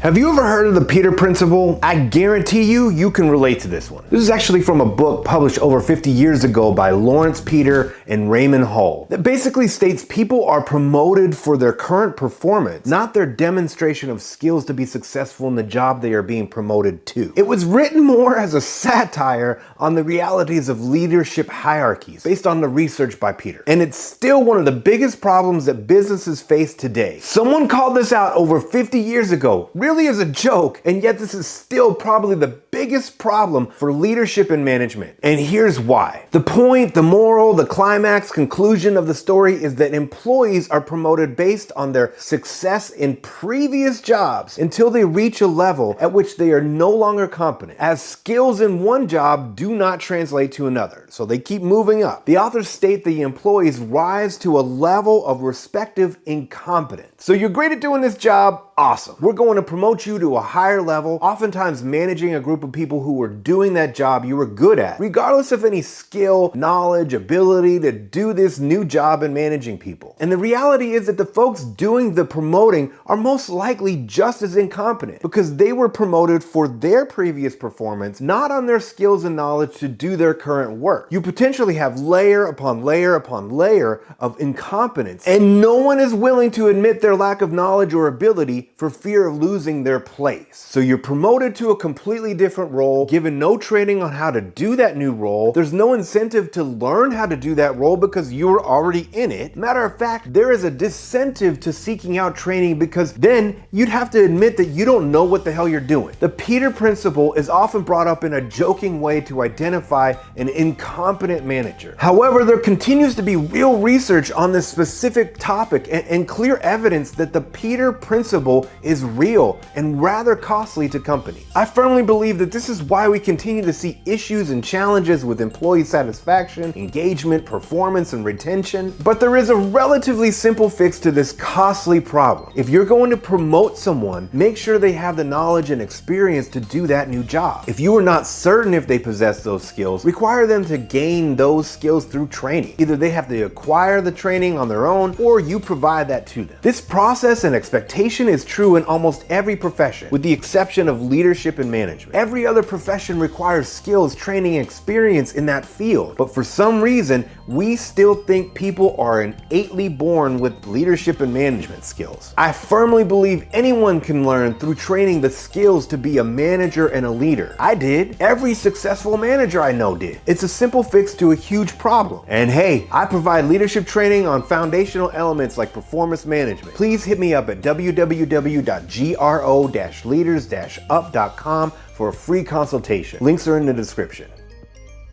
Have you ever heard of the Peter Principle? I guarantee you can relate to this one. This is actually from a book published over 50 years ago by Laurence Peter and Raymond that basically states people are promoted for their current performance, not their demonstration of skills to be successful in the job they are being promoted to. It was written more as a satire on the realities of leadership hierarchies based on the research by Peter. And it's still one of the biggest problems that businesses face today. Someone called this out over 50 years ago, really as a joke, and yet this is still probably the biggest problem for leadership and management. And here's why. The point, the moral, the climax, conclusion of the story is that employees are promoted based on their success in previous jobs until they reach a level at which they are no longer competent, as skills in one job do not translate to another, so they keep moving up. The authors state the employees rise to a level of respective incompetence. So you're great at doing this job, awesome. We're going to promote you to a higher level, oftentimes managing a group of people who were doing that job you were good at, regardless of any skill, knowledge, ability to do this new job in managing people. And the reality is that the folks doing the promoting are most likely just as incompetent because they were promoted for their previous performance, not on their skills and knowledge to do their current work. You potentially have layer upon layer upon layer of incompetence, and no one is willing to admit their lack of knowledge or ability for fear of losing their place. So you're promoted to a completely different role, given no training on how to do that new role. There's no incentive to learn how to do that role because you're already in it. Matter of fact, there is a disincentive to seeking out training because then you'd have to admit that you don't know what the hell you're doing. The Peter Principle is often brought up in a joking way to identify an incompetent manager. However, there continues to be real research on this specific topic and clear evidence that the Peter Principle is real and rather costly to companies. I firmly believe that this is why we continue to see issues and challenges with employee satisfaction, engagement, performance, and retention. But there is a relatively simple fix to this costly problem. If you're going to promote someone, make sure they have the knowledge and experience to do that new job. If you are not certain if they possess those skills, require them to gain those skills through training. Either they have to acquire the training on their own or you provide that to them. This process and expectation is true in almost every profession, with the exception of leadership and management. Every other profession requires skills, training, and experience in that field. But for some reason, we still think people are innately born with leadership and management skills. I firmly believe anyone can learn through training the skills to be a manager and a leader. I did. Every successful manager I know did. It's a simple fix to a huge problem. And hey, I provide leadership training on foundational elements like performance management. Please hit me up at www.gro-leaders-up.com for a free consultation. Links are in the description.